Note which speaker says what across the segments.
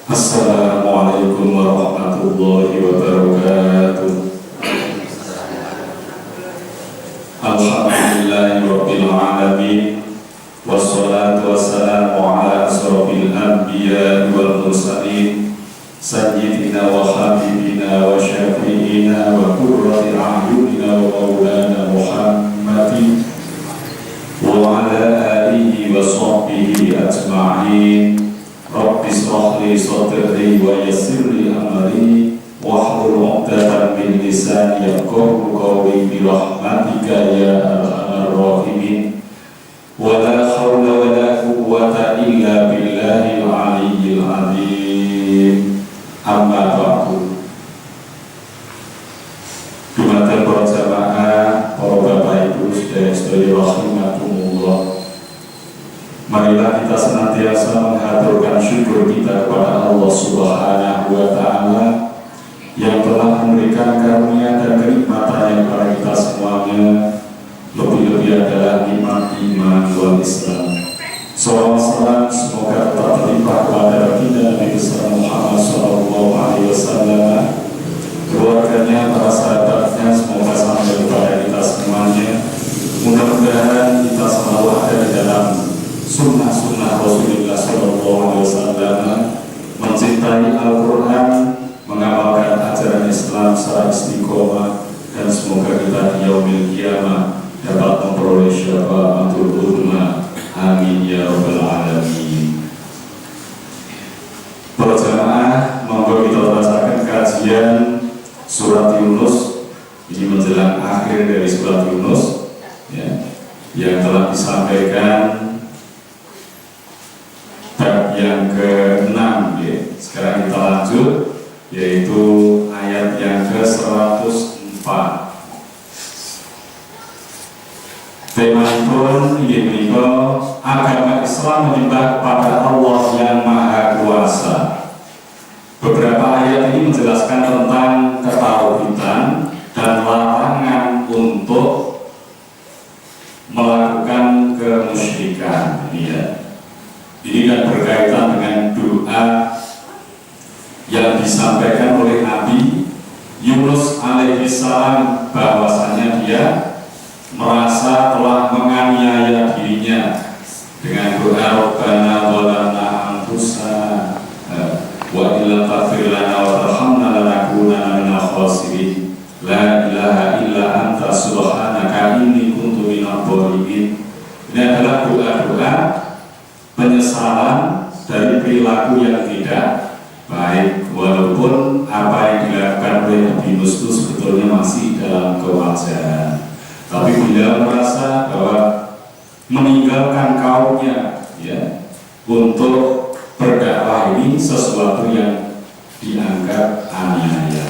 Speaker 1: Assalamualaikum warahmatullahi wabarakatuh. Alhamdulillahirabbil alamin. Wassalatu wassalamu ala asrofil anbiya wal mursalin sayyidina wa habibina wa syafi'ina wa qurrati a'yunina wa maulana Muhammadin wa ala alihi wa sahbihi ajma'in. Rabbi shrah li sadri wa yassir li amri wahlul 'uqdatam min lisani yafqahu qawli bi rahmatika ya arhamar rahimin. Wa la haula wa la quwwata illa billahil aliyyil azim. Amma ba'du. Dumateng para jamaah, para bapak ibu sedherek rahimakumullah. Marilah kita senantiasa mengaturkan syukur kita kepada Allah Subhanahu wa Ta'ala yang telah memberikan karunia dan kenikmatan kepada kita semuanya. Lebih-lebih adalah nikmat iman wal Islam. Salawat salam semoga tetap terlimpah kepada baginda Nabi besar Muhammad sallallahu alaihi wasallam, keluarganya, para sahabatnya, semoga sampai kepada kita semuanya. Mudah-mudahan kita selalu ada di dalam sunnah-sunnah Rasulullah sallallahu alaihi wasallam, mencintai Al-Quran, mengamalkan ajaran Islam secara istiqomah, dan semoga kita di yaumil qiyamah dapat memperoleh syafaatul uzma. Amin ya rabbal alamin. Para jamaah, monggo kita bacakan kajian surat Yunus. Ini menjelang akhir dari surat Yunus ya, yang telah disampaikan bab yang ke-6 ya. Sekarang kita lanjut, yaitu ayat yang ke-104. Temanipun inggih menika agama Islam menyembah kepada Allah yang Maha Kuasa. Beberapa ayat ini menjelaskan tentang ketauhidan dan larangan untuk melakukan kemusyrikan ya. Ini kan berkaitan dengan doa yang disampaikan oleh Nabi Yunus alaihi salam, bahwasanya dia merasa telah menganiaya dirinya dengan doa Rabbana zalamna anfusana wa illam taghfir lana wa tarhamna lanakunanna minal khasirin la ilaha illa anta subhanaka inni kuntu minadh dhalimin. Ini adalah doa-doa penyesalan dari perilaku yang tidak baik, walaupun apa yang dilakukan oleh Nabi Yunus itu sebetulnya masih dalam kewajaran. Tapi beliau merasa bahwa meninggalkan kaumnya ya, untuk berdakwah ini sesuatu yang dianggap aniaya.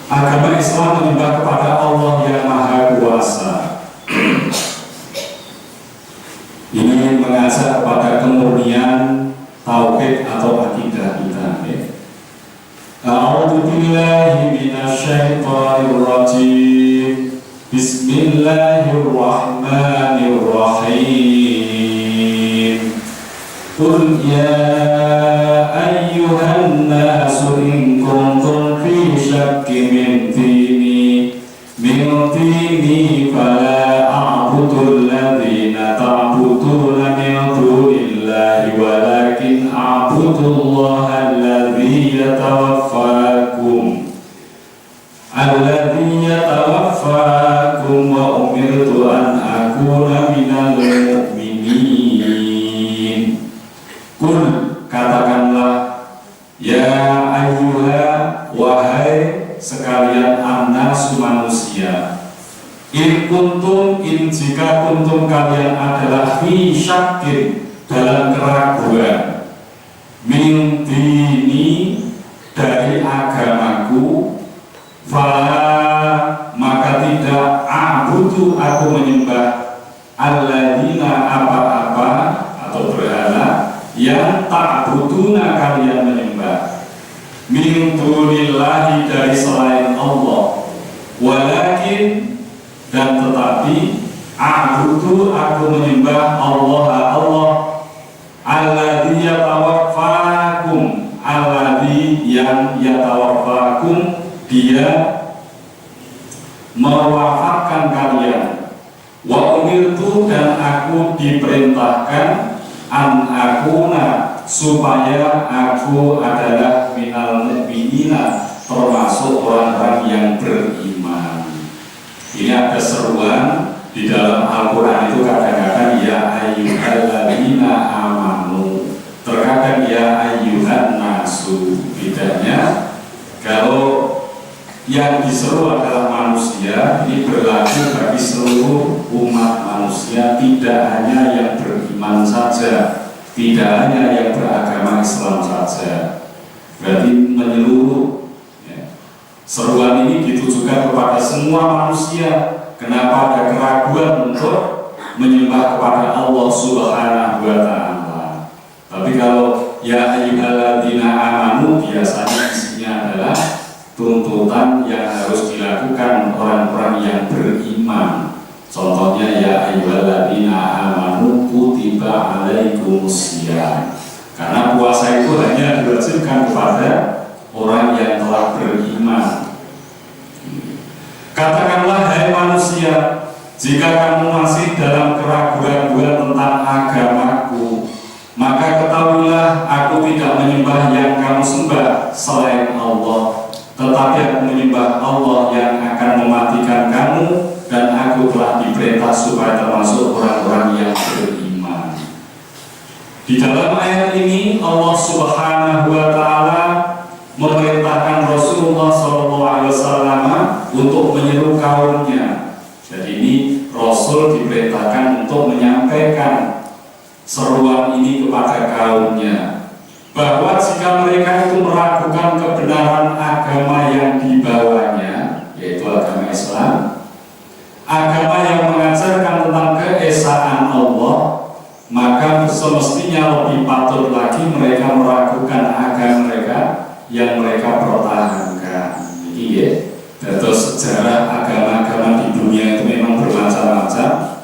Speaker 1: Agama Islam menyembah kepada Allah yang Maha Kuasa. Ini mengajak kepada kemurnian tauhid atau akidah kita ya. A'udzu billahi minasy syaithanir rajim. Bismillahirrahmanirrahim. Qul ya ayyuhan nasu in kuntum fi syakkin min dini fala a'budu alladhina ta'buduna min dunillahi walakin a'budu allaha alladhi yatawaffakum wa umirtu an akuna minal mu'minin. Kul, katakanlah, ya ayyuha, wahai sekalian annasu manusia, in jika kuntum kalian adalah fi syakkin, dalam keraguan, min dini, dari agamaku, fala, maka tidak a'budu, aku menyembah alladzina, apa-apa atau berhala yang ta'buduna, kalian menyembah, min dunillahi, dari selain Allah, walakin, dan tetapi, a'budu, aku menyembah Allah alladzi yatawaffakum, dia mewafatkan kalian. Wa umirtu, dan aku diperintahkan, an akuna, supaya aku adalah minal mu'minina, termasuk orang-orang yang beriman. Ini ada seruan di dalam Al-Quran itu, kadang-kadang ya ayyuhalladzina amanu, terkadang ya ayyuhan nasu. Bedanya, kalau yang diseru adalah manusia, ini berlaku bagi seluruh umat manusia, tidak hanya yang beriman saja, tidak hanya yang beragama Islam saja, berarti menyeluruh. Seruan ini ditujukan kepada semua manusia. Kenapa ada keraguan untuk menyembah kepada Allah Subhanahu wa Ta'ala? Tapi kalau ya ayyuhalladzina amanu, biasanya isinya adalah tuntutan yang harus dilakukan orang-orang yang beriman. Contohnya ya ayyuhalladzina amanu kutiba alaikumusiyam. Karena puasa itu hanya diwajibkan kepada orang yang telah beriman. Katakanlah, hai manusia, jika kamu masih dalam keraguan-raguan tentang agamaku, maka ketahuilah aku tidak menyembah yang kamu sembah selain Allah, tetapi aku menyembah Allah yang akan mematikan kamu, dan aku telah diperintah supaya termasuk orang-orang yang beriman. Di dalam ayat ini Allah Subhanahu wa Ta'ala memerintahkan Rasulullah SAW untuk menyeru kaumnya. Jadi ini Rasul diperintahkan untuk menyampaikan seruan ini kepada kaumnya, bahwa jika mereka itu meragukan kebenaran agama yang dibawanya, yaitu agama Islam, agama yang mengajarkan tentang keesaan Allah, maka semestinya lebih patut lagi mereka meragukan agama mereka yang mereka pertahankan. Ini ya, terus sejarah agama-agama di dunia itu memang bermacam-macam.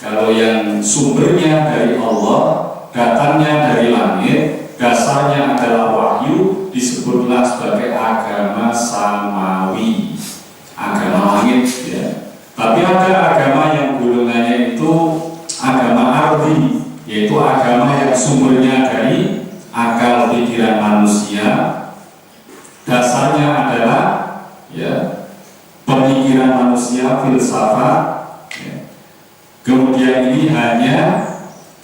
Speaker 1: Kalau yang sumbernya dari Allah, datangnya dari langit, dasarnya adalah wahyu, disebutlah sebagai agama samawi, agama langit ya. Tapi ada agama yang golongannya itu agama ardi, yaitu agama yang sumbernya dari akal pikiran manusia, dasarnya adalah ya pemikiran manusia, filsafat ya. Kemudian ini hanya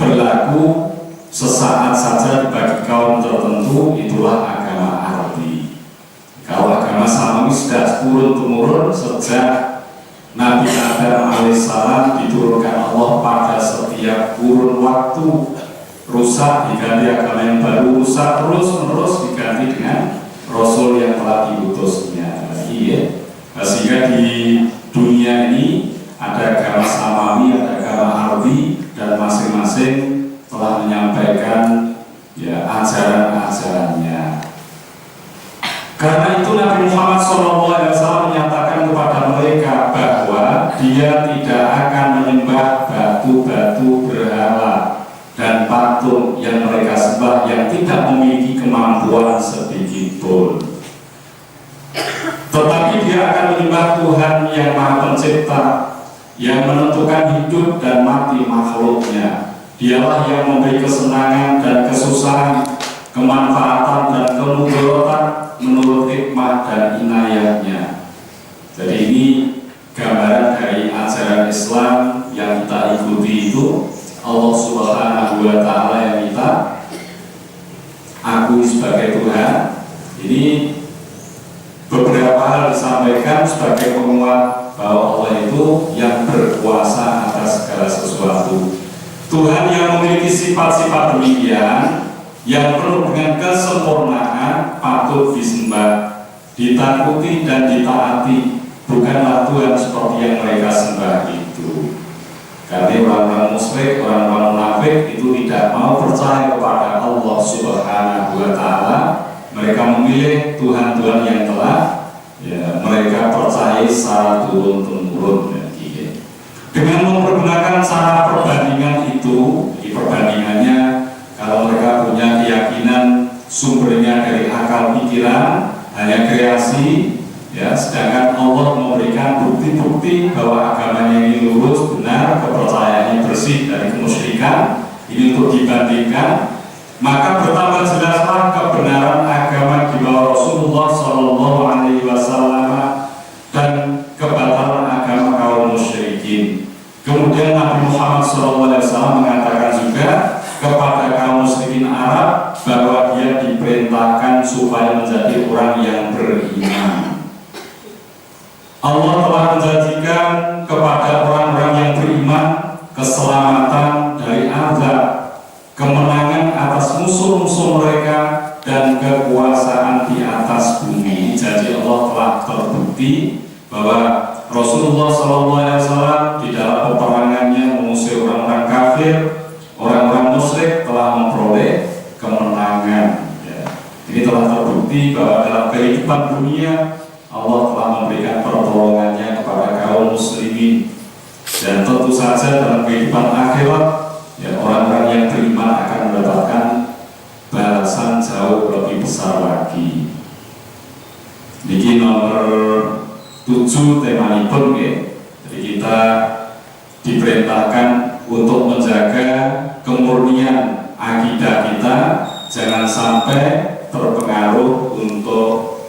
Speaker 1: berlaku sesaat saja bagi kaum tertentu, itulah agama ardi. Kalau agama samawi sudah turun-temurun sejak Nabi Adam alaihissalam, diturunkan Allah pada setiap kurun waktu, rusak diganti agama yang baru, rusak terus-menerus diganti dengan Rasul yang telah diutusnya. Iya. Sehingga di dunia ini ada agama samawi, ada agama ardi, dan masing-masing telah menyampaikan ya ajaran-ajarannya. Karena itu Nabi Muhammad SAW menyatakan kepada mereka bahwa dia tidak akan menyembah batu-batu berhala dan patung yang mereka sembah yang tidak memiliki kemampuan sedikit pun. Tetapi dia akan menyembah Tuhan yang Maha Pencipta, yang menentukan hidup dan mati makhluknya. Dialah yang memberi kesenangan dan kesusahan, kemanfaatan dan kemudaratan menurut hikmah dan inayahnya. Jadi ini gambaran dari ajaran Islam yang kita ikuti itu. Allah Subhanahu wa Ta'ala yang kita akui sebagai Tuhan. Ini beberapa hal disampaikan sebagai penguat bahwa Allah itu yang berkuasa atas segala sesuatu. Tuhan yang memiliki sifat-sifat demikian, yang penuh dengan kesempurnaan, patut disembah, ditakuti dan ditaati. Bukanlah Tuhan seperti yang mereka sembah itu. Karena orang-orang musyrik, orang-orang munafik itu tidak mau percaya kepada Allah Subhanahu wa Ta'ala. Mereka memilih Tuhan-Tuhan yang telah ya, mereka percayai secara turun-temurun. Dengan mempergunakan cara perbandingan itu, di perbandingannya kalau mereka punya keyakinan sumbernya dari akal pikiran, hanya kreasi, ya sedangkan Allah memberikan bukti-bukti bahwa agamanya ini lurus, benar, kepercayaannya bersih dari kemusyrikan. Ini untuk dibandingkan, maka bertambah jelaslah kebenaran agama di bawah Rasulullah SAW dan kebatalan agama kaum musyrikin. Kemudian Nabi Muhammad SAW mengatakan juga kepada kaum musyrikin Arab bahwa dia diperintahkan supaya menjadi orang yang beriman. Allah telah menjanjikan kepada orang-orang yang beriman keselamatan dari azab, kemenangan atas musuh-musuh mereka, dan kekuasaan di atas bumi. Janji Allah telah terbukti bahwa Rasulullah SAW di dalam peperangannya mengusir orang-orang kafir, orang-orang musyrik, telah memperoleh kemenangan. Ini telah terbukti bahwa dalam kehidupan dunia Allah telah memberikan pertolongannya kepada kaum muslimin, dan tentu saja dalam kehidupan akhirat orang-orang yang beriman akan mendapatkan balasan jauh lebih besar lagi. Ini nomor 7 temanipun ya. Jadi kita diperintahkan untuk menjaga kemurnian akidah kita, jangan sampai terpengaruh untuk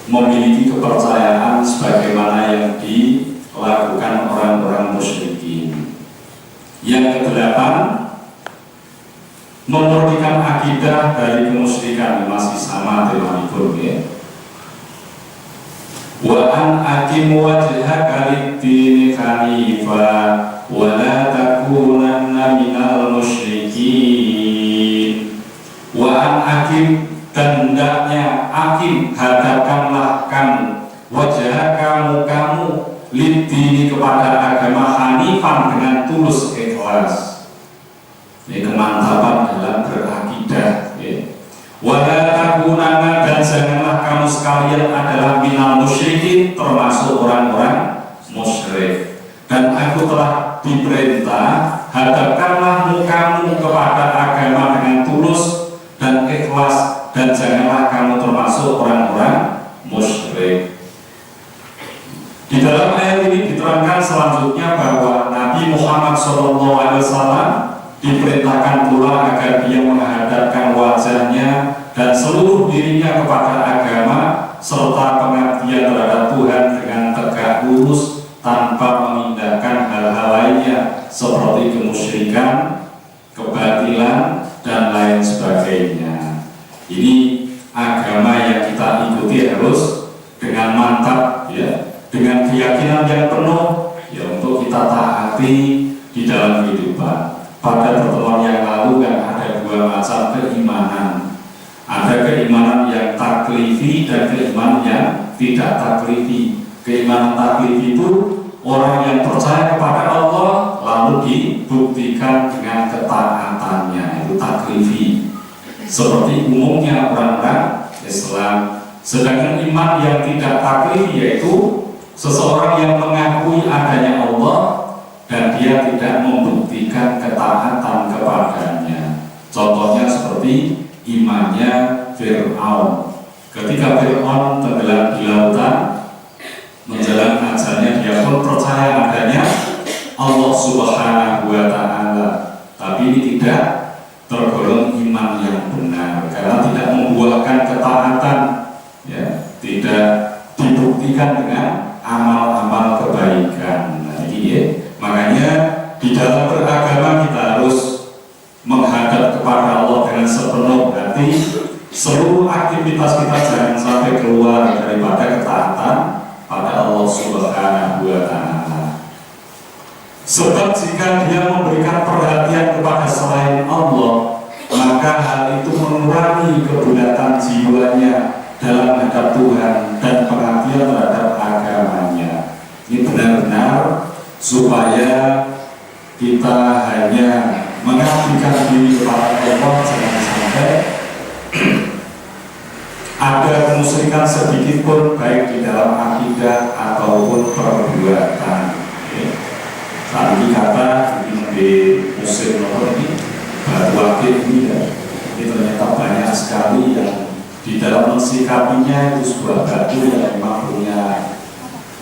Speaker 1: memiliki kepercayaan sebagaimana yang dilakukan orang-orang musyrikin. Yang ke-8, memurnikan akidah dari kemusyrikan. Masih sama temanipun ya. Wa an aqim wajhaka lid-dini hanifa wa la takunanna minal musyrikin. Wa an aqim, dan hendaknya aqim, hadapkanlah kamu, wajhaka, mukamu, lid-dini, kepada agama, hanifan, dengan tulus ikhlas. Ini kemantapan dalam berakidah ya. Wala takunanna, dan janganlah kamu sekalian adalah minal musyrikin, termasuk orang-orang musyrik. Dan aku telah diperintah, hadapkanlah mukamu kepada agama dengan tulus dan ikhlas, dan janganlah kamu termasuk orang-orang musyrik. Di dalam ayat ini diterangkan selanjutnya bahwa Nabi Muhammad SAW diperintahkan pula agar dia menghadapkan wajahnya dan seluruh dirinya kepada agama serta pengabdian terhadap Tuhan dengan tegak lurus, tanpa mengindahkan hal-hal lainnya seperti kemusyrikan, kebatilan, dan lain sebagainya. Ini agama yang kita ikuti harus dengan mantap ya, dengan keyakinan yang penuh ya, untuk kita taati di dalam kehidupan. Pada pertemuan yang lalu kan ada dua macam keimanan. Ada keimanan yang taklifi dan keimanan yang tidak taklifi. Keimanan taklifi itu orang yang percaya kepada Allah lalu dibuktikan dengan ketaatannya, itu taklifi. Seperti umumnya orang-orang Islam. Sedangkan iman yang tidak taklifi yaitu seseorang yang mengakui adanya Allah dan dia tidak membuktikan ketaatan kepadanya. Contohnya seperti imannya Fir'aun. Ketika Fir'aun tenggelam di lautan menjelang ajalnya, dia pun percaya adanya Allah Subhanahu wa Ta'ala, tapi ini tidak tergolong iman yang benar karena tidak membuahkan ketaatan ya, tidak dibuktikan dengan amal-amal kebaikan. Nah, ini ya. Makanya di dalam beragama kita harus menghadap kepada Allah dengan sepenuh hati. Seluruh aktivitas kita jangan sampai keluar daripada ketaatan pada Allah Subhanahu wa Ta'ala. Sebab jika dia memberikan perhatian kepada selain Allah, maka hal itu mengurangi kebulatan jiwanya dalam menghadap Tuhan dan pengabdian terhadap agamanya. Ini benar-benar supaya kita hanya mengabdikan diri kepada Allah, jangan sampai ada kemusyrikan sedikit pun baik di dalam akidah ataupun perbuatan. Saat ini kata di musim nomor ini batu aktif ini ya, ini ternyata banyak sekali yang di dalam mensikapinya itu sebuah batu yang memang punya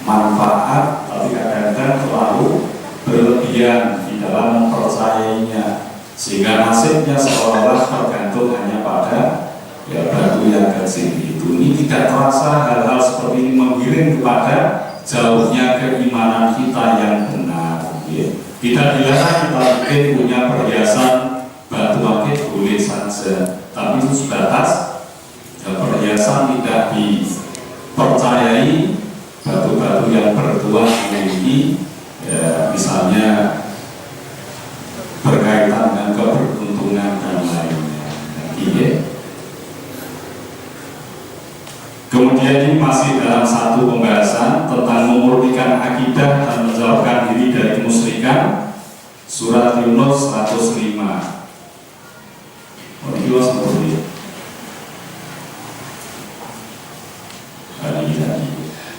Speaker 1: manfaat, tapi kadang-kadang terlalu berlebihan di dalam mempercayainya, sehingga nasibnya seolah-olah tergantung hanya pada ya batu yang kecil itu. Ini tidak terasa hal-hal seperti ini menggiring kepada jauhnya keimanan kita yang benar. Ya. Tidak dilarang kita mungkin punya perhiasan batu akik, boleh saja, tapi itu sebatas perhiasan tidak dipercayai. Batu-batu yang bertuah ini ya, misalnya berkaitan dengan keberuntungan dan lainnya. Ya. Kemudian ini masih dalam satu pembahasan tentang memurnikan akidah dan menjauhkan diri dari kemusyrikan. Surat Yunus 105.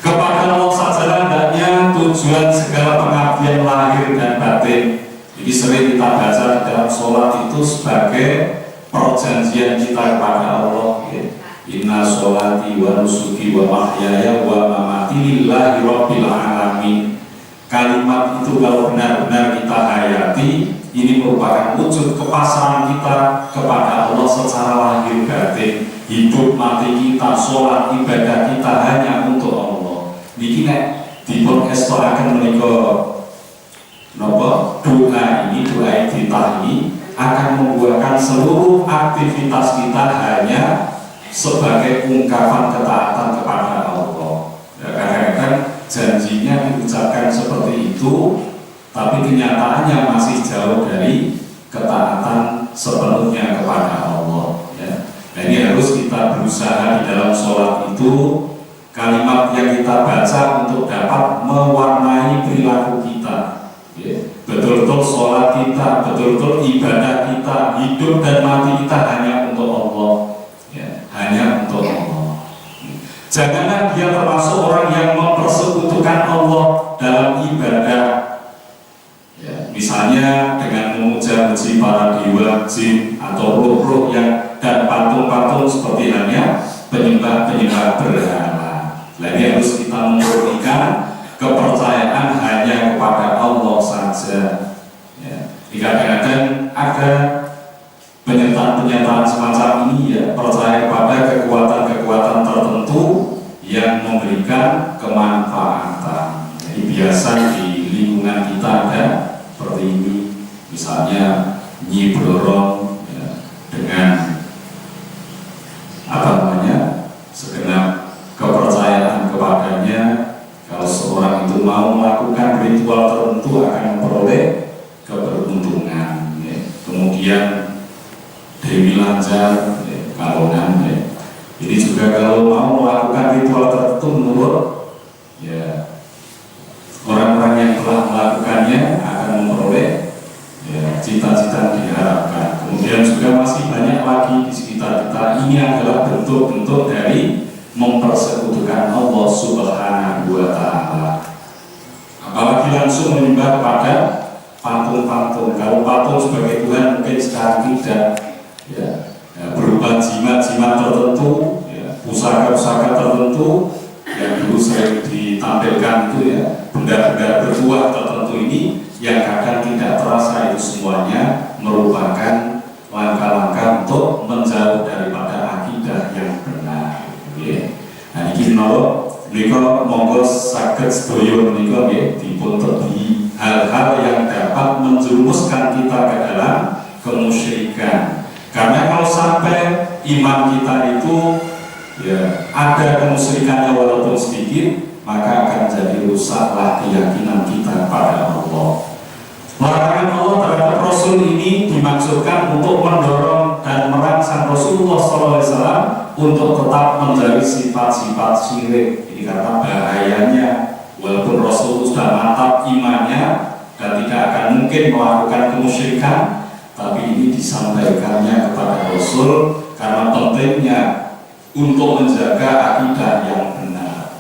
Speaker 1: Kepada Allah saja hendaknya tujuan segala pengabdian lahir dan batin. Jadi sering kita baca di dalam sholat itu sebagai perjanjian kita kepada Allah. Inna sholati wa nusuki wa mahyaya wa mamati lillahi rabbil alamin. Kalimat itu kalau benar-benar kita hayati, ini merupakan wujud kepasaran kita kepada Allah secara lahir batin. Hidup mati kita, sholat, ibadah kita hanya untuk Allah. Niki nek dipun estoaken menika napa doa ini, doa kita ini akan membuahkan seluruh aktivitas kita hanya sebagai ungkapan ketaatan kepada Allah. Ya, kadang-kadang janjinya diucapkan seperti itu, tapi kenyataannya masih jauh dari ketaatan sepenuhnya kepada Allah. Ya. Nah, ini harus kita berusaha di dalam sholat itu kalimat yang kita baca untuk dapat mewarnai perilaku kita. Ya. Betul-betul sholat kita, betul-betul ibadah kita, hidup dan mati kita hanya untuk Allah. Ya, hanya untuk Allah. Janganlah dia termasuk orang yang mempersekutukan Allah dalam ibadah. Ya, misalnya dengan memuja-muji para dewa, jin atau roh-roh yang dan patung-patung seperti hanya penyembah-penyembah berhala. Nah, ini harus kita memurnikan kepercayaan hanya kepada Allah saja. Ya, kadang-kadang ada pernyataan semacam ini ya, percaya pada kekuatan-kekuatan tertentu yang memberikan kemanfaatan. Jadi biasa di lingkungan kita ada seperti ini, misalnya Nyi Blorong ya, dengan segenap kepercayaan kepadanya, kalau seorang itu mau melakukan ritual tertentu akan memperoleh keberuntungan. Ya. Kemudian Dewi Lanjar, Kalongan, ini juga kalau mau melakukan ritual tertentu menurut ya orang-orang yang telah melakukannya akan memperoleh ya, cita-cita yang diharapkan. Kemudian juga masih banyak lagi di sekitar kita. Ini adalah bentuk-bentuk dari mempersekutukan Allah Subhanahu wa Ta'ala. Apalagi langsung menyembah pada patung-patung. Kalau patung sebagai Tuhan mungkin sekarang tidak. Ya, berupa jimat-jimat tertentu, ya, pusaka-pusaka tertentu yang dulu sering ditampilkan itu ya, benda-benda bertuah tertentu ini yang kadang tidak terasa itu semuanya merupakan langkah-langkah untuk menjauh daripada akidah yang benar. Ya. Nah ini menika monggo saged sedaya menika nggih dipun tebi hal-hal yang dapat menjerumuskan kita ke dalam kemusyrikan. Karena kalau sampai iman kita itu ya ada kemusyrikannya walaupun sedikit, maka akan jadi rusaklah keyakinan kita pada Allah. Larangan Allah terhadap Rasul ini dimaksudkan untuk mendorong dan merangsang Rasulullah SAW untuk tetap menjauhi sifat-sifat syirik. Ini karena bahayanya, walaupun Rasul sudah mantap imannya dan tidak akan mungkin melakukan kemusyrikan, tapi ini disampaikannya kepada Rasul karena pentingnya untuk menjaga akidah yang benar.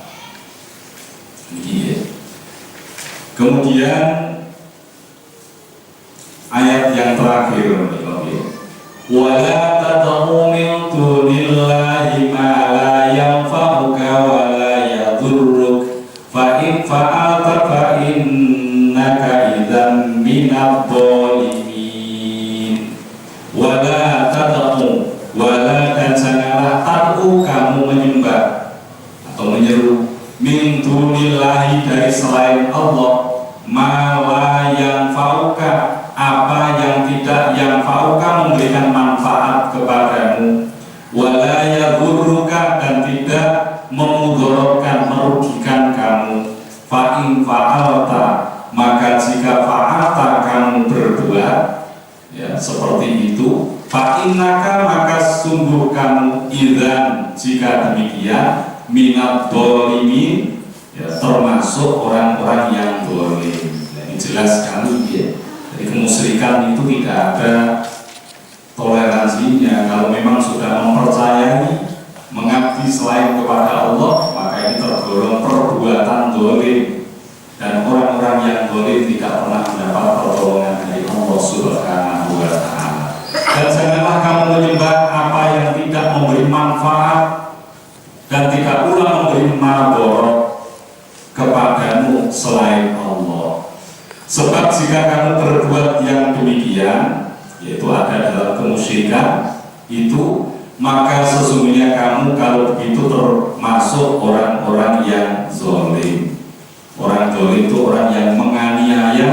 Speaker 1: Ini. Kemudian ayat yang terakhir, wala tad'u min dunillahi ma dhalimin. Wala tad'u, wala dan janganlah tad'u kamu menyembah atau menyeru min dunillahi dari selain Allah ma la yanfa'uka, apa yang tidak yanfa'uka memberikan manfaat kepadamu, wala yadhurruka dan tidak memudaratkan merugikan kamu. Fa in fa'alta, maka jika fa'alta kamu berbuat ya seperti itu, fa innaka maka sungguh kamu idzan jika demikian minad dhalimin ya termasuk orang-orang yang zalim. Ini jelas sekali ya. Jadi kemusyrikan itu tidak ada toleransinya. Kalau memang sudah mempercayai mengabdi selain kepada Allah, maka ini tergolong perbuatan zalim, dan orang-orang yang zalim tidak pernah mendapat pertolongan dari Allah Subhanahu wa Ta'ala. Dan janganlah kamu menyembah apa yang tidak memberi manfaat dan tidak pula memberi madarat kepadamu selain Allah. Sebab jika kamu berbuat yang demikian, yaitu ada dalam kemusyrikan itu, maka sesungguhnya kamu kalau begitu termasuk orang-orang yang zalim. Orang zalim itu orang yang menganiaya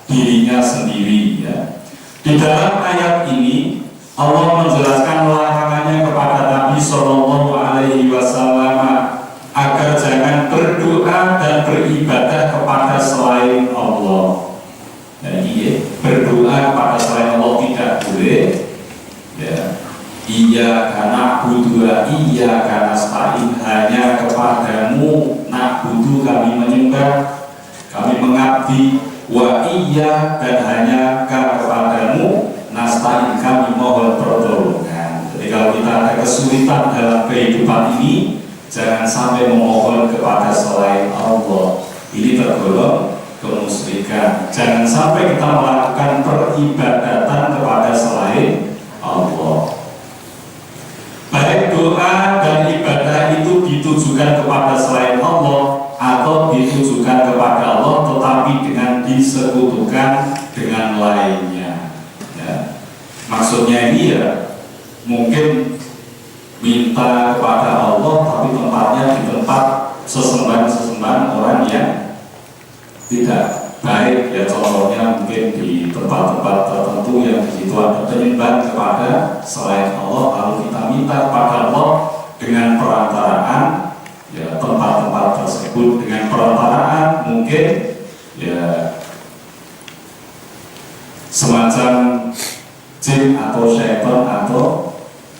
Speaker 1: dirinya sendiri ya. Di dalam ayat ini Allah menjelaskan larangannya kepada Nabi Shallallahu Alaihi Wasallam agar jangan berdoa dan beribadah kepada selain Allah. Jadi berdoa kepada selain Allah tidak boleh ya. Iya karena butuh, iya karena stain, hanya kepadamu na'budu kami menyembah, kami mengabdi, wa iya dan hanya kepadamu nasta'in kami mohon pertolongan. Jadi kalau kita ada kesulitan dalam kehidupan ini, jangan sampai memohon kepada selain Allah. Ini tergolong kemusyrikan. Jangan sampai kita melakukan peribadatan kepada selain Allah. Baik doa dan ibadah itu ditujukan kepada selain Allah atau ditujukan kepada Allah, tetapi dengan disekutukan dengan lainnya ya. Maksudnya ini ya mungkin minta kepada Allah tapi tempatnya di tempat sesembahan-sesembahan orang yang tidak baik ya. Contohnya mungkin di tempat-tempat tertentu yang di situ ada penyembahan kepada selain Allah, lalu kita minta kepada Allah dengan perantaraan ya tempat-tempat tersebut, dengan perantaraan mungkin ya semacam jin atau syaitan atau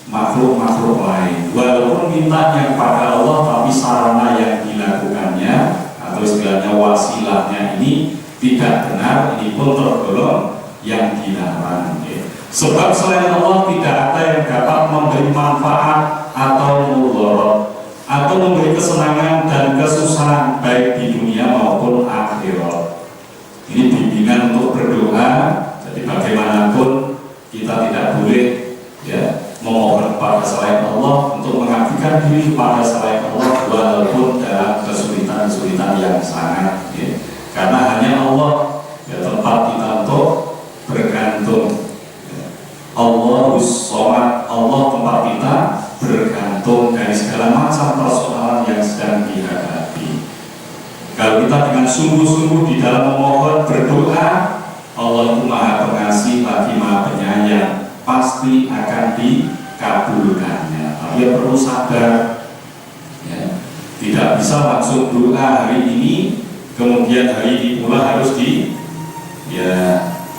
Speaker 1: makhluk-makhluk lain. Walaupun mintanya kepada Allah, tapi sarana yang dilakukannya atau istilahnya wasilahnya ini tidak benar, ini pun tergolong yang dilarang ya. Sebab selain Allah tidak ada yang dapat memberi manfaat atau mudarat atau memberi kesenangan dan kesusahan baik di dunia maupun akhirat. Ini bimbingan untuk berdoa. Jadi bagaimanapun kita tidak boleh ya memohon kepada selain Allah, untuk mengabdikan diri kepada selain Allah walaupun dalam kesulitan-kesulitan yang sangat ya. Karena hanya Allah ya tempat kita untuk bergantung ya. Allahus Shomad, Allah tempat kita bergantung dari segala macam persoalan yang sedang dihadapi. Kalau kita dengan sungguh-sungguh di dalam memohon berdoa, Allah itu Maha Pengasih lagi Maha Penyayang, pasti akan dikabulkannya. Tapi ya perlu sabar ya. Tidak bisa langsung doa hari ini kemudian hari ini pula harus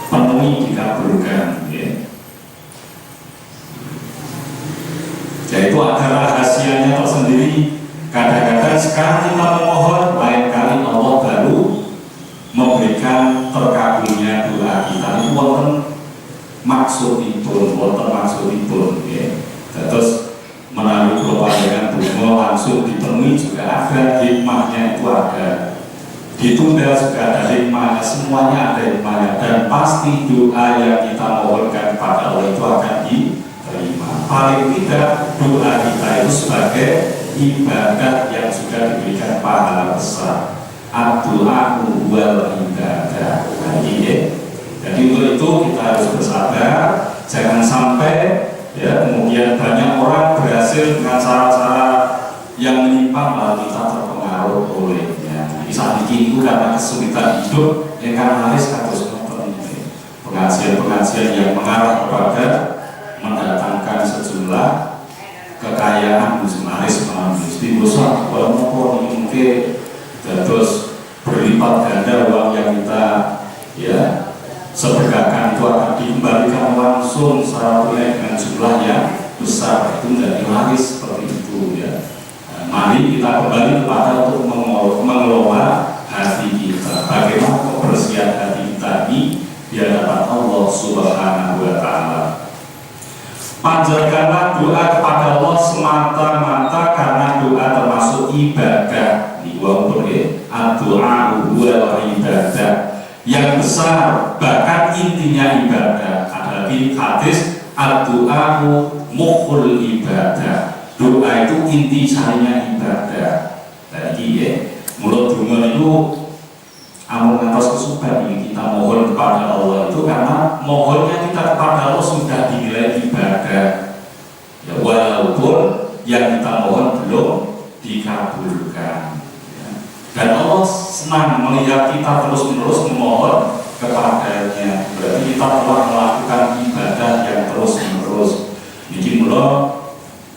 Speaker 1: penuhi dikabulkan ya. Yaitu ada rahasianya tersendiri. Kadang-kadang sekarang kita memohon, lain kali Allah baru memberikan terkabulnya doa kita. Itu wonten maksudipun ya. Terus menaruh kewajiban bunga langsung dipenuhi juga ada hikmahnya, itu ada. Ditunda juga ada hikmahnya, semuanya ada hikmahnya, dan pasti doa yang kita mohonkan kepada Allah itu akan diterima. Paling tidak doa kita itu sebagai ibadah yang sudah diberikan pahala besar. Ad-du'a wal ibadah. Ini Jadi untuk itu kita harus bersabar, jangan sampai ya kemudian banyak orang berhasil dengan cara-cara yang menyimpang lalu kita terpengaruh olehnya. Saat ini karena kesulitan hidup yang harus kados pengajian-pengajian yang mengarah kepada mendatangkan sejumlah kekayaan maris di besar walaupun mungkin terus berlipat ganda uang yang kita ya sedekahkan itu akan dikembalikan langsung secara tunai dengan jumlah yang besar, itu menjadi laris seperti itu ya. Mari kita kembali kepada untuk mengelola hati kita. Bagaimana kebersihan hati kita ini di hadapan Allah Subhanahu wa Ta'ala. Panjatkanlah doa kepada Allah semata-mata karena doa termasuk ibadah. Walaupun doa huwa ibadah yang besar, bahkan intinya ibadah. Ada di hadis doa mukhul ibadah. Doa itu inti sarinya ibadah. Jadi ya, mulut dungo itu amun ngantos kesubat ini kita mohon kepada Allah itu karena mohonnya kita kepada Allah sudah dinilai ibadah. Ya, walaupun yang kita mohon belum dikabulkan. Ya. Dan Allah senang melihat kita terus-menerus memohon kepadanya. Berarti kita telah melakukan ibadah yang terus-menerus. Jadi mulai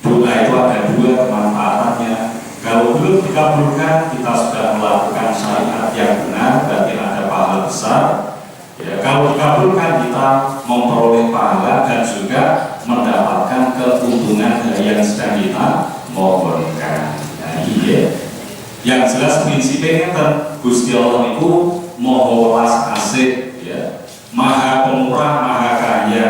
Speaker 1: doa itu ada dua kemanfaatannya. Kalau belum dikabulkan, kita sudah melakukan syariat yang benar, berarti ada pahala besar. Ya, kalau dikabulkan, kita memperoleh pahala dan juga mendapatkan keuntungan dari yang sedang kita mohonkan. Nah, iya. Yang jelas prinsipnya kan Gusti Allah itu Maha Welas Asih, ya, Maha Pemurah, Maha Kaya.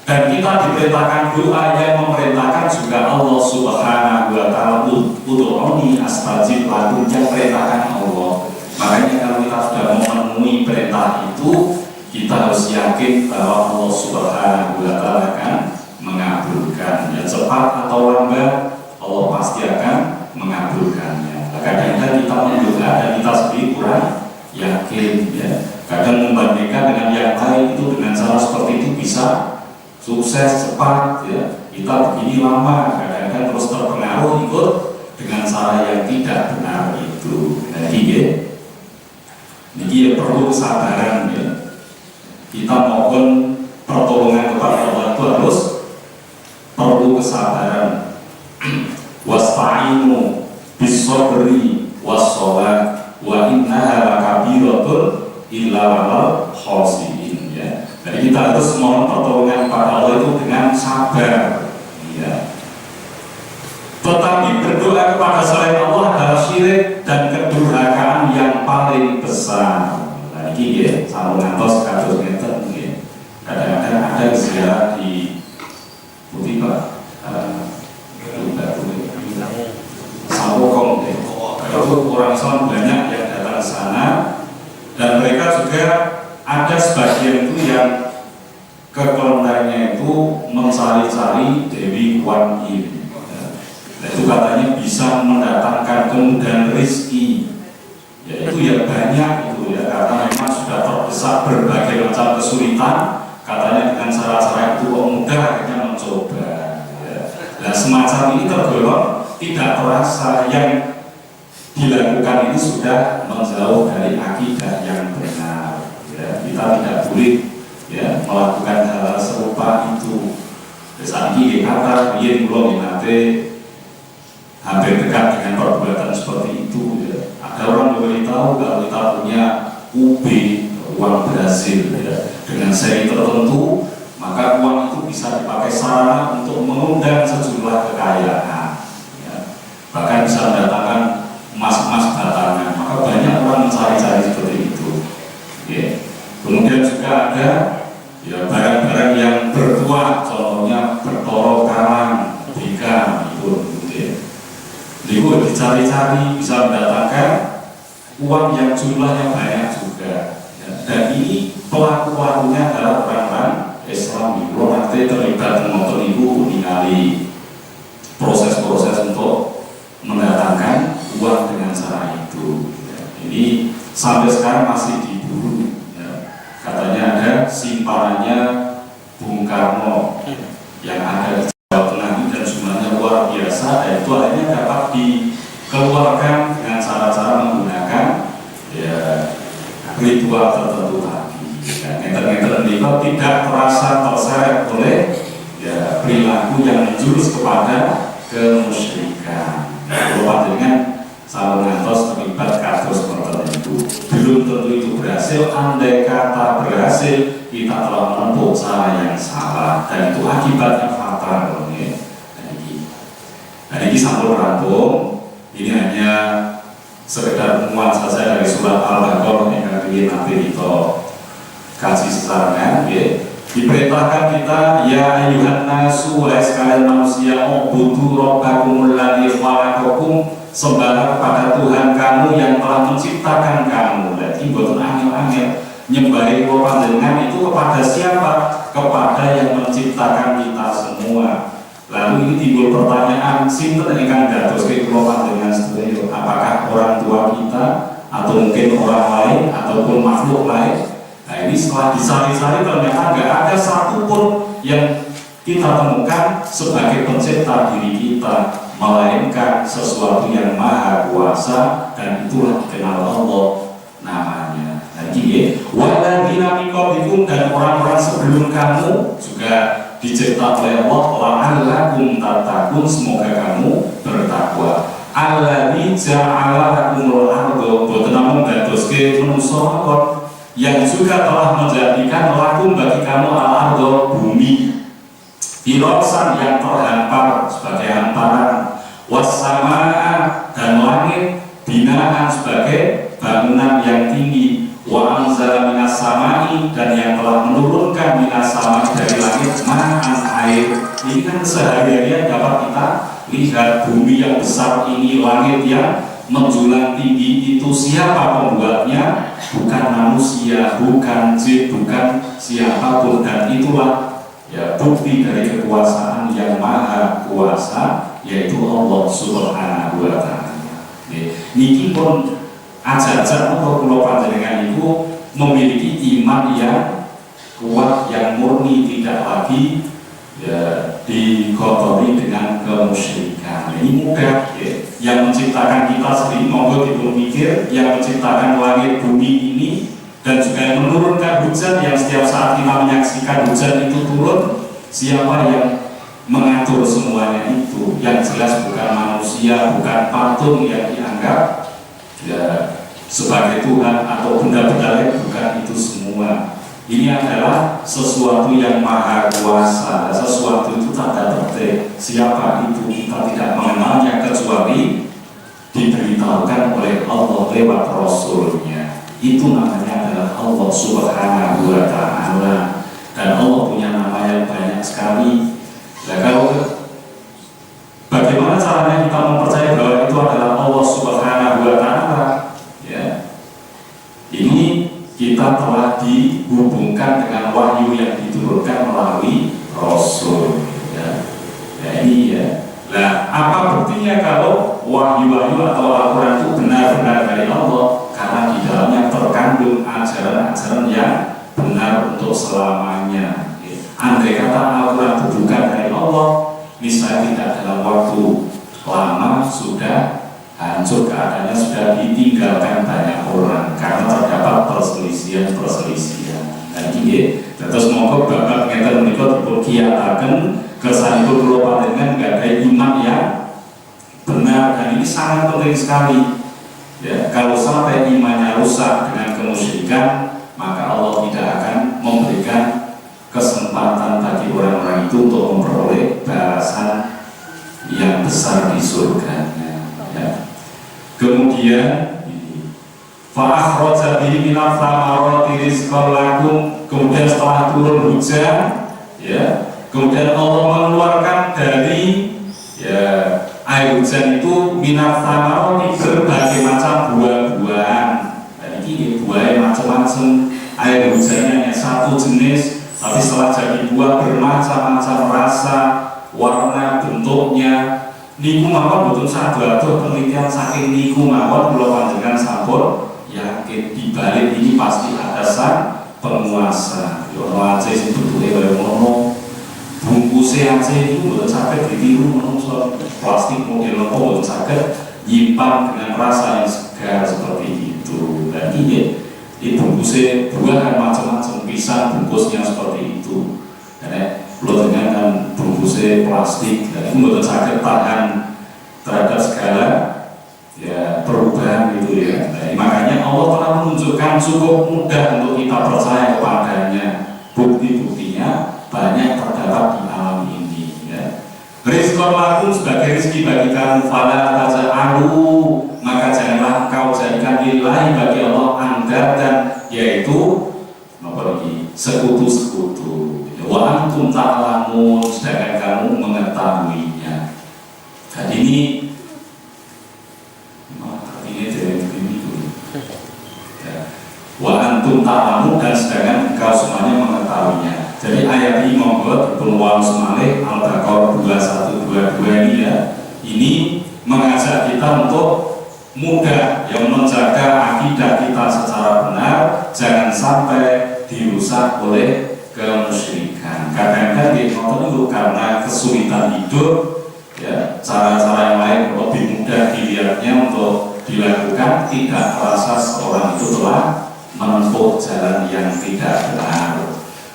Speaker 1: Dan kita diperintahkan doa yang memerintahkan juga Allah Subhanahu wa Ta'ala, ud'uni astajib lakum, yang perintahkan Allah. Makanya kalau kita sudah memenuhi perintah itu, kita harus yakin bahwa Allah Subhanahu wa Ta'ala akan mengabulkan. Ya, cepat atau lambat Allah pasti akan mengabulkannya. Kadang-kadang kita mendoa dan kita sendiri kurang yakin, ya. Kadang membandingkan dengan yang lain itu dengan cara seperti itu bisa sukses cepat, ya. Kita begini lama, kadang-kadang terus terpengaruh ikut dengan cara yang tidak benar itu. Jadi ya, ini perlu kesabaran, ya. Kita mohon pertolongan kepada Allah itu harus perlu kesabaran. Wasta'inu bis-sabri was-shalah wa innaha lakabiratun illa 'alal khashi'in, ya. Jadi kita harus mohon pertolongan kepada Allah itu dengan sabar, ya. Tetapi berdoa kepada selain Allah adalah syirik dan kedurhakaan yang paling besar. Nah, ini ya, sama ngantos kados ngeten ya. Kadang-kadang ada ziarah di Putih Pak, Sambokong, itu orang Islam banyak yang datang ke sana, dan mereka juga ada sebagian itu yang kekelentarnya itu mencari-cari Dewi Kuan Yin. Nah, itu katanya bisa mendatangkan kemudahan rezeki. Ya, itu ya banyak itu ya, karena memang sudah terdesak berbagai macam kesulitan. Katanya dengan cara-cara itu kok mudah akhirnya mencoba. Ya. Nah, semacam ini tergolong tidak terasa, yang dilakukan ini sudah menjauh dari akidah yang benar. Ya, kita tidak boleh ya melakukan hal serupa itu. Saat ini kata dia belum nanti hampir dekat dengan perbuatan seperti itu. Ya. Ada orang memberitahu kalau kita punya UB, uang Brazil, ya, dengan seri tertentu, maka uang itu bisa dipakai sarana untuk mengundang sejumlah kekayaan. Ya. Bahkan bisa mendatangkan emas-emas batangan. Maka banyak orang mencari-cari seperti itu. Ya. Kemudian juga ada ya barang-barang yang bertuah, contohnya bertoro karang, bika, itu. Ya. Itu dicari-cari bisa mendatangkan uang yang jumlahnya banyak juga. Ya. Dan ini pelaku-pelakunya adalah orang-orang Islam. Orang nanti terlibat menonton ibu ningali proses-proses untuk mendatangkan uang dengan cara itu. Ya. Ini sampai sekarang masih diburu. Ya. Katanya ada istananya Bung Karno yang ada di Jawa Tengah ini dan jumlahnya luar biasa, dan itu akhirnya dapat dikeluarkan dengan cara-cara menggunakan ya ritual tertentu tadi. Ngenter-ngenter itu tidak terasa terseret oleh ya perilaku yang menjurus kepada kemusyrikan. Kalau dengan salah ngantos terlibat kasus tertentu, belum tentu itu berhasil. Andai kata berhasil, kita telah menempuh cara yang salah dan itu akibatnya fatal. Nah ini sampul rampung. Ini hanya sekedar pengumuman saja dari surat Al-Baqarah yang nanti kita kaji secara diperintahkan kita, ya ayuhan nasu, wahai sekalian manusia, ubudu rabbakumul ladzi khalaqakum, sembahlah kepada Tuhan kamu yang telah menciptakan kamu. Jadi boten angel-angel nyembahi panjenengan itu kepada siapa? Kepada yang menciptakan kita semua. Lalu ini timbul pertanyaan, sinten ingkang dadoske kula panjenengan sedaya? Apakah orang tua kita atau mungkin orang lain ataupun makhluk lain? Nah ini setelah disari-sari ternyata nggak ada satupun yang kita temukan sebagai pencipta diri kita, melainkan sesuatu yang maha kuasa, dan itulah dikenal Allah namanya. Nah ini walladzina min qablikum, dan orang-orang sebelum kamu juga dicipta oleh Allah, la'allakum tattaqun, semoga kamu bertakwa. Alladzi ja'ala lakumul arda, boten namung dadoske manungsa yang juga telah menjadikan lakum bagi kamu al-ardo, bumi, firashan yang terhampar sebagai hamparan, wassama, dan langit binaan sebagai bangunan yang tinggi, wa anzala minas samai, dan yang telah menurunkan minas samai dari langit ma'an, air. Ini kan sehari-harian dapat kita lihat bumi yang besar ini, langit yang menjulang tinggi itu, siapa pembuatnya? Bukan manusia, bukan jin, bukan siapapun, dan itulah ya bukti dari kekuasaan yang maha kuasa, yaitu Allah Subhanahu wa Ta'ala. Niki pun ajar-ajar untuk kula panjenengan itu memiliki iman yang kuat, yang murni, tidak lagi ya dikotori dengan kemusyrikan. Ini mudah ya. Yang menciptakan kita sendiri, monggo dipun mikir, yang menciptakan langit bumi ini dan juga yang menurunkan hujan, yang setiap saat kita menyaksikan hujan itu turun, siapa yang mengatur semuanya itu? Yang jelas bukan manusia, bukan patung yang dianggap ya sebagai Tuhan atau benda-benda lain, bukan itu semua. Ini adalah sesuatu yang maha kuasa. Sesuatu itu tak terdetek. Siapa itu kita tidak mengenalnya kecuali diberitahukan oleh Allah lewat Rasulnya. Itu namanya adalah Allah Subhanahu wa Ta'ala. Dan Allah punya nama yang banyak sekali. Nah, kalau bagaimana caranya kita mempercayai bahwa itu adalah Allah Subhanahu wa Ta'ala? Ya. Ini kita telah dihubungkan dengan wahyu yang diturunkan melalui Rasul. Ya. Ya ini ya. Nah, apa buktinya kalau wahyu-wahyu atau Al-Quran itu benar-benar dari Allah? Karena di dalamnya terkandung ajaran-ajaran yang benar untuk selamanya. Andai kata Al-Quran itu bukan dari Allah, misalnya tidak dalam waktu lama sudah hancur keadaannya, sudah ditinggalkan banyak orang karena terdapat perselisihan. Nah ini terus monggo bapak ngeten menika dipun kiyataken kesanipun kula panjenengan nggadahi iman yang benar, dan ini sangat penting sekali. Ya, kalau sampai imannya rusak dengan kemusyrikan, maka Allah tidak akan memberikan kesempatan bagi orang-orang itu untuk memperoleh balasan yang besar di surganya. Ya. Kemudian fa'akhraja bihi minal thamarati rizqan lakum, kemudian setelah turun hujan ya, kemudian Allah mengeluarkan dari ya air hujan itu minal thamarati, berbagai macam buah-buahan. Dan ini buahnya macam-macam, air hujannya hanya satu jenis, tapi setelah jadi buah bermacam-macam rasa, warna, bentuknya. Niku mawon boten sadar penelitian saking niku mawon kula panjenengan sampun yakin di balik ini pasti ada sang penguasa. Yo Aceh sing bentuke kaya ngono. Bungkusnya Aceh itu mboten saged ditiru menungso plastik model apa mboten saged nyimpan dengan rasa yang segar seperti itu. Dan ini bungkusnya buah kan macam-macam, pisang bungkusnya seperti itu. Dan kalau dengan kan bungkusnya plastik, dan itu mboten saged tahan terhadap segala ya perubahan gitu ya. Nah, makanya Allah telah menunjukkan cukup mudah untuk kita percaya kepadanya. Bukti-buktinya banyak terdapat di alam ini ya. Rizqan lakum sebagai rezeki bagi kamu, fala taj'alu, maka janganlah kau jadikan lillahi bagi Allah andadan, yaitu sekutu-sekutu. Wa antum ta'lamun, sedangkan kamu mengetahuinya. Jadi ini wa antum ta'lamun, dan sedangkan engkau semuanya mengetahuinya. Jadi ayat ini membuat peluang semalih Al-Baqarah 2122 ini ya, ini mengajak kita untuk mudah yang menjaga akidah kita secara benar, jangan sampai dirusak oleh kemusyrikan. Kadang-kadang itu karena kesulitan hidup ya, cara-cara yang lain lebih mudah dilihatnya untuk dilakukan, tidak terasa seorang itu telah menempuh jalan yang tidak benar.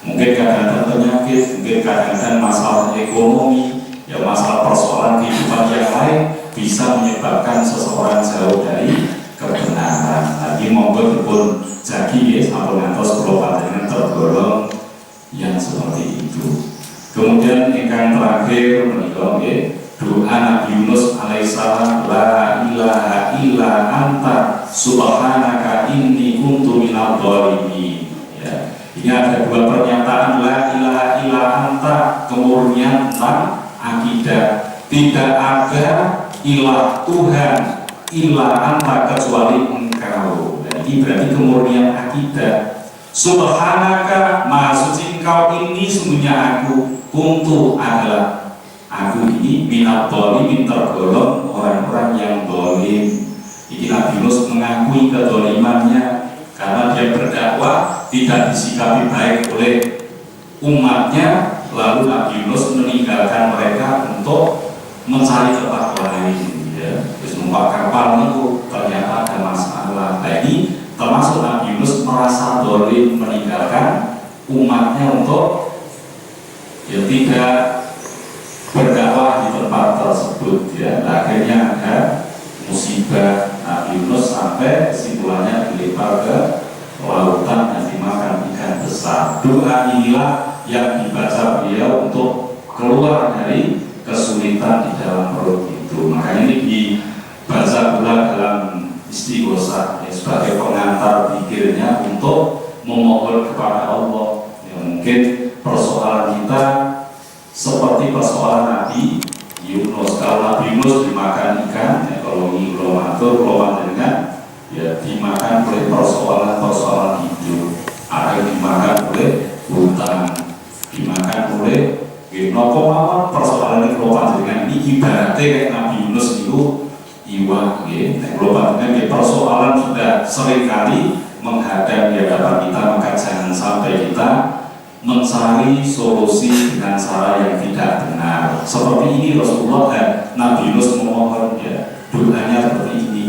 Speaker 1: Mungkin kadang-kadang penyakit, mungkin kadang-kadang masalah ekonomi, ya masalah persoalan kehidupan yang lain bisa menyebabkan seseorang jauh dari kebenaran. Tadi monggo pun jadi ya, sampun ngantos kula panjenengan tergolong yang seperti itu. Kemudian yang terakhir menika nggih doa Nabi Yunus alaihissalam, la ilaha illa anta subhanaka inni kuntu minadh dhalimin. Ya, ini ada dua pernyataan la ilaha illa anta, kemurnian tentang akidah. Tidak ada ilah Tuhan illa anta kecuali engkau. Dan ini berarti kemurnian akidah. Subhanaka, maha suci engkau, ini sungguhnya aku, kuntu adalah aku ini minadh dhalimin, tergolong orang-orang yang dolim. Ini Nabi Yunus mengakui kedolimannya karena dia berdakwah tidak disikapi baik oleh umatnya, lalu Nabi Yunus meninggalkan mereka untuk mencari tempat lain ya. Terus numpak kapal itu ternyata ada masalah. Nah, ini termasuk Nabi Yunus merasa dolim meninggalkan umatnya untuk ya tidak berdakwah di tempat tersebut ya. Nah, akhirnya ada musibah. Nabi Yunus sampai kesimpulannya dilempar ke lautan dan dimakan ikan besar. Doa inilah yang dibaca beliau untuk keluar dari kesulitan di dalam perut itu. Makanya ini dibaca pula dalam istighosah ya, sebagai pengantar pikirnya untuk memohon kepada Allah. Ya, mungkin persoalan kita seperti persoalan Nabi Yunus. Kalau Nabi Yunus dimakan ikan, ya, kalau ini belum atur, belum dengan ya dimakan oleh persoalan-persoalan hidup. Ada yang dimakan oleh hutang, dimakan oleh nopo mawon persoalan yang kalau dengan ini ibaratnya kayak Nabi Yunus itu iwak ya. Kalau dengan persoalan sudah seringkali menghadang di hadapan kita, maka jangan sampai kita mencari solusi dengan cara yang tidak benar. Seperti ini Rasulullah dan Nabi Yunus memohon ya, doanya seperti ini.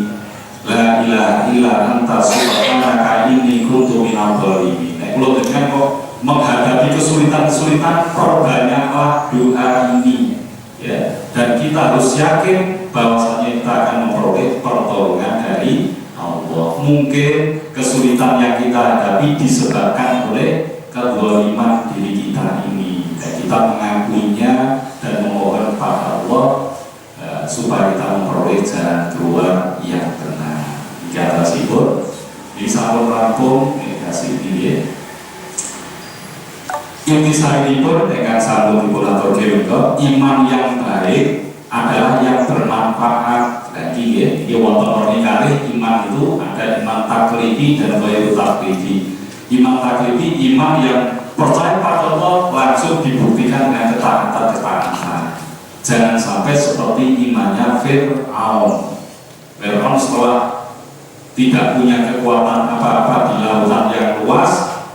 Speaker 1: La ilaha illa anta subhanaka inni kuntu minadh dhalimin. Nah, kalau dengan kok menghadapi kesulitan-kesulitan, perbanyaklah doa ini ya. Dan kita harus yakin bahwasanya kita akan memperoleh pertolongan dari Allah. Mungkin kesulitan yang kita hadapi disebabkan oleh kezaliman diri kita ini, dan kita mengakuinya dan memohon kepada Allah supaya kita memperoleh jalan keluar yang benar. Di atas itu di sampul rampung kasih ini ya. Intisari pun dengan sampul dipun atur kewika, iman yang baik adalah yang bermanfaat. Lagi ya, dia wonten ornikari iman itu ada iman taklifi dan ghairu taklifi. Iman taklifi, iman yang percaya pada Allah langsung dibuktikan dengan ketaatan. Jangan sampai seperti imannya Fir'aun. Fir'aun setelah tidak punya kekuatan apa-apa di lautan yang luas,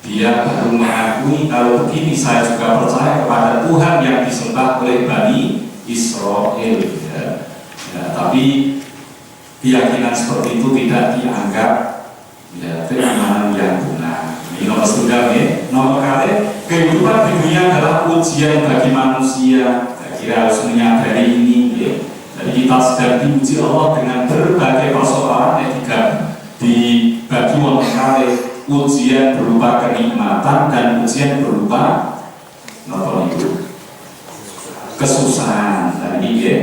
Speaker 1: dia baru mengakui kalau begini saya juga percaya kepada Tuhan yang disembah oleh Bani Israel ya. Tapi keyakinan seperti itu tidak dianggap ya, keimanan yang benar. Ini nomor setunggal ya. Nomor kali kehidupan di dunia adalah ujian bagi manusia. Saya kira harus menyadari ini ya. Jadi kita sedang diuji Allah dengan berbagai persoalan yang dibagi wonten kali. Ujian berupa kenikmatan dan ujian berupa itu kesusahan. Tadi ya.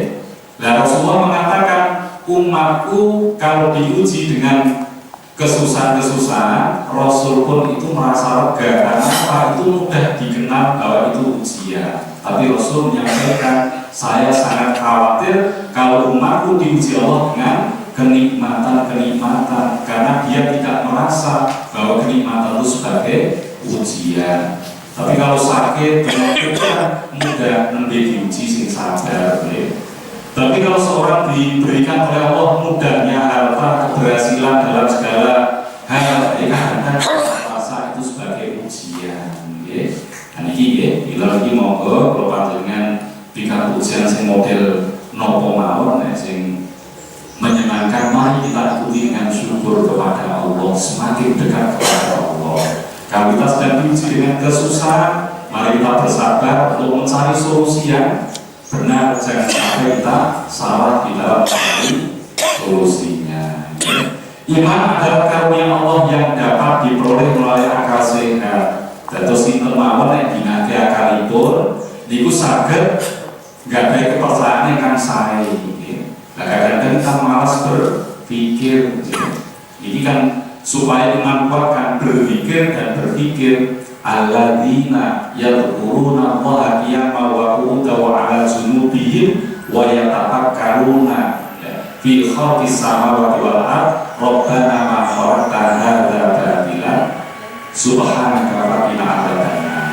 Speaker 1: Nah, Rasulullah mengatakan umatku kalau diuji dengan kesusahan-kesusahan, Rasul pun itu merasa lega karena apa? Itu mudah dikenal bahwa itu ujian. Tapi Rasul menyampaikan saya sangat khawatir kalau umatku diuji Allah dengan kenikmatan karena dia tidak merasa bahwa kenikmatan itu sebagai ujian. Tapi kalau sakit, penyakit kan mudah diuji sing sabar. Tapi kalau seorang diberikan oleh Allah mudahnya harta, keberhasilan dalam segala hal, kan merasa itu sebagai ujian. Dan ini bila lagi monggo kalau panjenengan pikat ujian sing model nopo mawon sing menyenangkan, mari kita ikuti dengan syukur kepada Allah, semakin dekat kepada Allah. Kalau kita sedang diuji dengan kesusahan, mari kita bersabar untuk mencari solusi yang benar, jangan sampai kita salah di dalam mencari solusinya. Iman adalah karunia Allah yang dapat diperoleh melalui akal sehat. Terus kita mawon yang dinake akalipun, niku saged gadai kepercayaan yang saya. Kadang-kadang kita malas berpikir. Ini kan supaya iman kuat kan berpikir dan berpikir. Alladzina yadhkuruna Allaha qiyaman wa qu'udan wa 'ala junubihim wa yatafakkaruna fi khalqis samawati wal ardh rabbana ma khalaqta hadza batila subhanaka faqina adzabannar.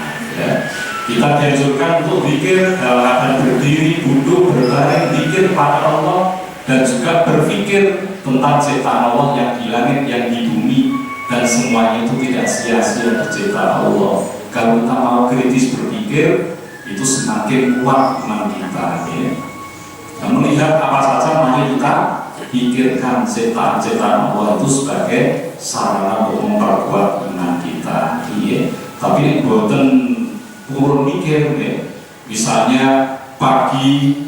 Speaker 1: Kita dianjurkan untuk zikir dalam keadaan berdiri, duduk, berbaring, zikir pada Allah dan juga berpikir tentang ciptaan Allah yang di langit, yang di bumi, dan semuanya itu tidak sia-sia dicipta Allah. Kalau kita mau kritis berpikir, itu semakin kuat iman kita. Dan melihat apa saja mari kita pikirkan ciptaan Allah itu sebagai sarana untuk memperkuat iman kita. Tapi boten turun mikir, misalnya pagi,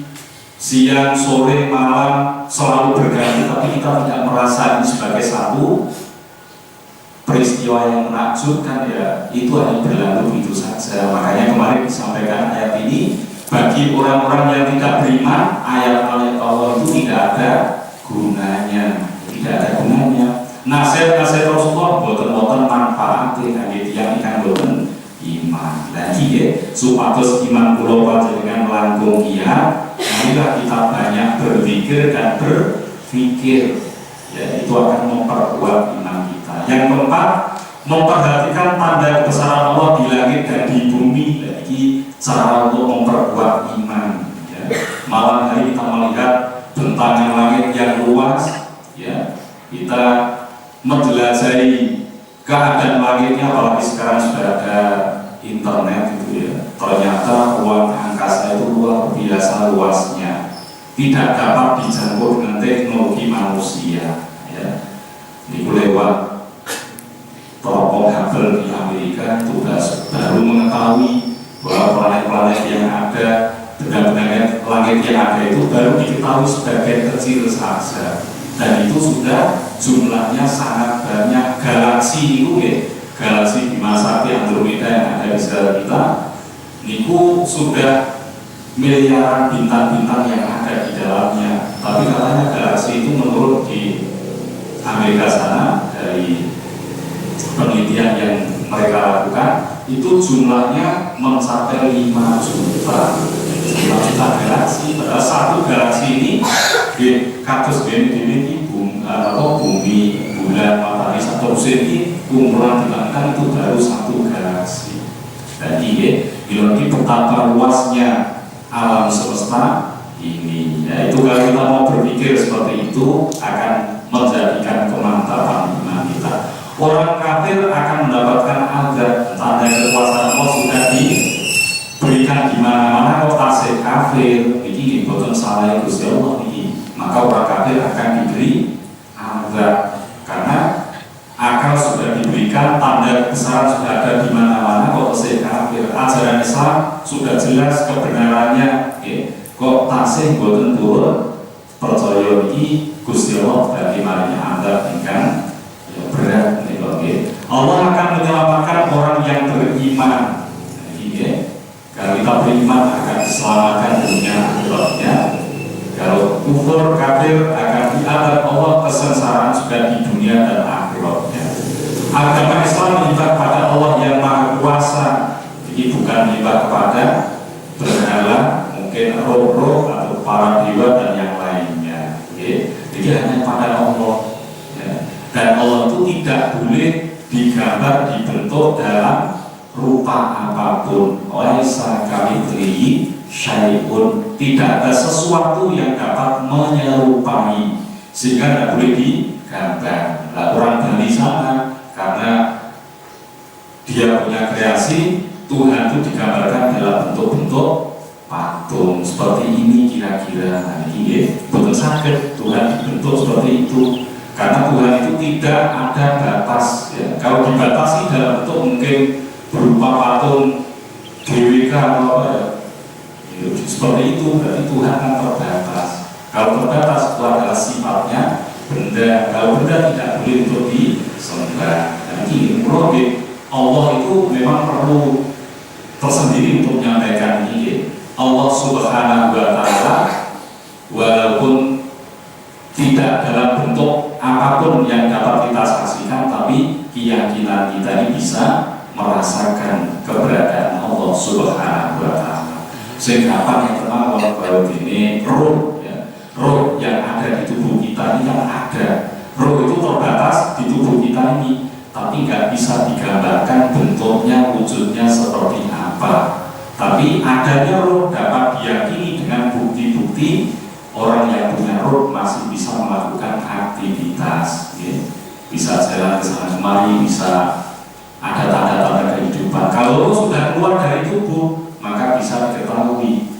Speaker 1: siang, sore, malam selalu berganti, tapi kita tidak merasa ini sebagai satu peristiwa yang menakjubkan, ya itu hanya berlalu itu saja. Makanya kemarin disampaikan ayat ini bagi orang-orang yang tidak beriman, ayat-ayat Allah itu tidak ada gunanya, Nasihat-nasihat Rasulullah boten-boten manfaatnya yang ikan boten iman. Lagi supados iman kula panjenengan langkung iya, marilah kita banyak berpikir dan berpikir, ya itu akan memperkuat iman kita. Yang keempat, memperhatikan tanda kebesaran Allah di langit dan di bumi. Lagi cara untuk memperkuat iman. Malam hari kita melihat bentangan langit yang luas, kita menjelajahi keadaan langitnya, apalagi sekarang sudah ada internet ternyata ruang angkasa itu luar biasa luasnya, tidak dapat dijangkau dengan teknologi manusia. Ini lewat teropong Hubble di Amerika itu baru mengetahui bahwa planet-planet yang ada, benda-benda langit yang ada itu baru diketahui sebagian kecil saja, dan itu sudah jumlahnya sangat banyak. Galaksi itu galaksi Bima Sakti Andromeda yang ada di sekitar kita niku sudah miliaran bintang-bintang yang ada di dalamnya. Tapi katanya galaksi itu menurut di Amerika sana dari penelitian yang mereka lakukan itu jumlahnya mencapai 5 juta galaksi. Padahal satu galaksi ini di kados bumi, bulan, matahari, Saturn ini kumpulan dibandingkan itu baru satu galaksi. Jadi bilang betapa luasnya alam semesta ini. Itu kalau kita mau berpikir seperti itu akan menjadikan kemantapan iman kita. Orang kafir akan mendapatkan azab. Tanda kekuasaan Allah sudah diberikan di mana-mana. Kok tasih kafir ini boten salah Gusti Allah ini, maka orang kafir akan diberi azab karena akal sudah diberikan, tanda kebesaran sudah ada di mana-mana. Kok tasih kafir, ajaran Islam sudah jelas kebenarannya, kok tasih boten turun percaya ini Gusti Allah bagi marinya azab ingkang berat. Allah akan menyelamatkan orang yang beriman. Kalau kita beriman akan diselamatkan dunia akhiratnya. Kalau kufur kafir akan diadab Allah kesengsaraan juga di dunia dan akhiratnya. Agama Islam menyembah pada Allah yang Maha Kuasa. Jadi bukan menyembah kepada berhala, mungkin roh-roh atau para dewa dan yang lainnya. Jadi hanya pada Allah. Dan Allah itu tidak boleh digambar, dibentuk dalam rupa apapun. Laisa kamitslihi syai'un, tidak ada sesuatu yang dapat menyerupai sehingga tidak boleh digambar. Nah, orang Bali sana karena dia punya kreasi, Tuhan itu digambarkan dalam bentuk-bentuk patung seperti ini kira-kira. Nah, ini betul sakit Tuhan dibentuk seperti itu. Karena Tuhan itu tidak ada batas. Kalau dibatasi dalam bentuk mungkin berupa patung GWK atau apa seperti itu, berarti Tuhan kan terbatas. Kalau terbatas itu adalah sifatnya benda. Kalau benda tidak boleh untuk disembah. Jadi Allah itu memang perlu tersendiri untuk menyampaikan ini. Allah Subhanahu wa Ta'ala walaupun tidak dalam bentuk apapun yang dapat kita saksikan, tapi keyakinan kita ini bisa merasakan keberadaan Allah Subhanahu wa Ta'ala. Sehingga apa yang terkenal bahwa ini roh, roh yang ada di tubuh kita ini yang ada. Roh itu terbatas di tubuh kita ini, tapi nggak bisa digambarkan bentuknya, wujudnya seperti apa. Tapi adanya roh dapat diyakini dengan bukti-bukti. Orang yang punya roh masih bisa melakukan aktivitas, bisa jalan ke sana kemari, bisa ada tanda-tanda kehidupan. Kalau roh sudah keluar dari tubuh, maka bisa diketahui,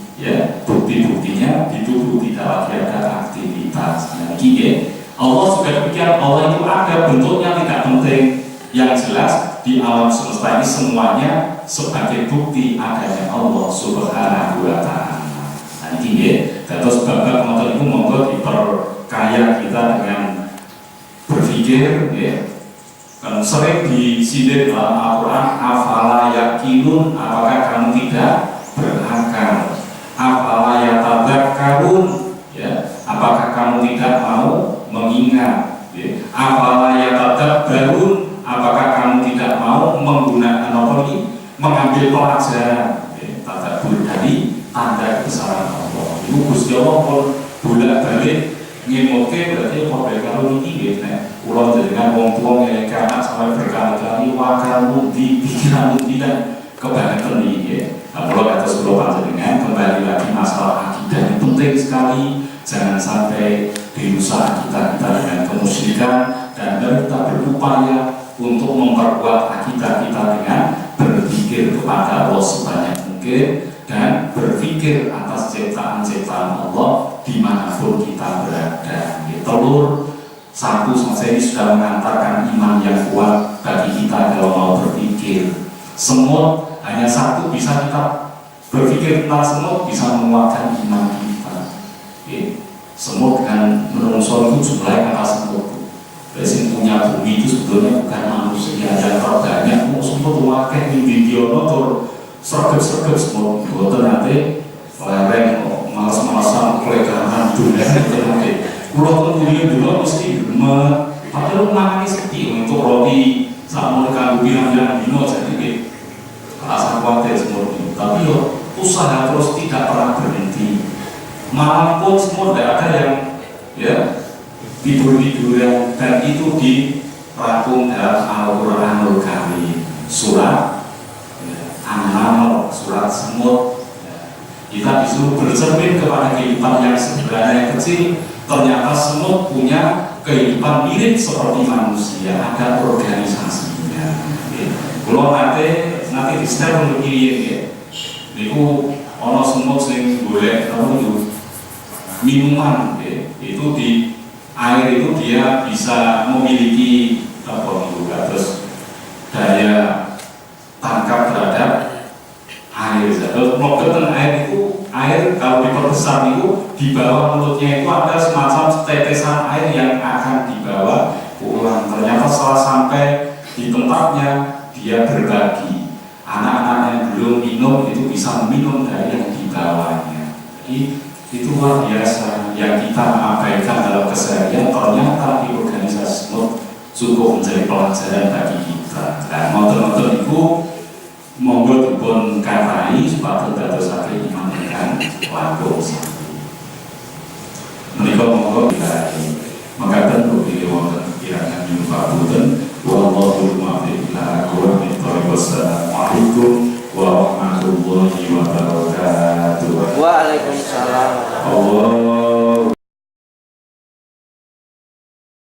Speaker 1: bukti-buktinya di tubuh tidak lagi ada aktivitas. Jadi Allah juga demikian. Allah itu ada, bentuknya tidak penting. Yang jelas di alam semesta ini semuanya sebagai bukti adanya Allah Subhanahu wa Ta'ala. Terus babak motor itu monggo diperkaya kita dengan berpikir, kan sering disindir dalam Al-Quran, afala yakinun, apakah kamu tidak berakal, afala yatadzakkarun, apakah kamu tidak mau mengingat, afala yatadzakkarun, apakah kamu tidak mau menggunakan mengambil pelajaran, tadabbur dari tanda kebesaran Allah. Itu Gusti Allah pun bolak-balik ngemoke berarti apa kalau ini pulau dengan wong tua yang anak sampai berkali-kali wakal di pikiran tidak kebanyakan ini. Kalau kata sebelum panjenengan kembali lagi masalah akidah ini penting sekali. Jangan sampai dirusak kita dengan kemusyrikan, dan kita berupaya untuk memperkuat akidah kita dengan berpikir kepada Allah sebanyak mungkin dan berpikir atas ciptaan-ciptaan Allah dimanapun kita berada. Telur satu saja ini sudah mengantarkan iman yang kuat bagi kita kalau mau berpikir. Semut hanya satu bisa kita berpikir tentang semut bisa menguatkan iman kita. Semut dengan menungso itu jumlahnya kata semut. Yang punya bumi itu sebetulnya bukan manusia yang terbanyak. Semut wakil di video notor sergap-sergap semua buatan nanti lereng malas-malasan kelegahan dunia nanti pulau kemudian juga mesti tapi lu makan sedih untuk roti saat mereka bilang-bilang dino jadi rasa khawatir semua itu. Tapi usaha terus tidak pernah berhenti. Malam pun semua tidak ada yang tidur-tiduran, dan itu dirangkum dalam Al-Quranul Karim surat An-Naml, surat semut. Kita disuruh bercermin kepada kehidupan yang sebenarnya yang kecil, ternyata semut punya kehidupan mirip seperti manusia, ada organisasinya. Kalau nanti di step untuk ini, niku ono semut sing boleh itu minuman, itu di air itu dia bisa memiliki apa itu, terus daya tangkap terhadap air. Terus melebihi air itu, air kalau diperbesar itu di bawah mulutnya itu ada semacam tetesan air yang akan dibawa pulang. Ternyata setelah sampai di tempatnya dia berbagi. Anak-anak yang belum minum itu bisa minum dari yang dibawanya. Jadi itu luar biasa yang kita abaikan dalam keseharian. Ternyata di organisasi semut cukup menjadi pelajaran bagi kita. Nah, motor-motor itu monggo dipun katai supaya dadosaken iman ingkang langkung sami. Menika monggo dilahi. Makaten ugi wonten kiranya nyuwun pamunten. Wallahu muwaffiq ila aqwamit thoriq. Wassalamualaikum warahmatullahi wabarakatuh.
Speaker 2: Waalaikumsalam.
Speaker 1: Allah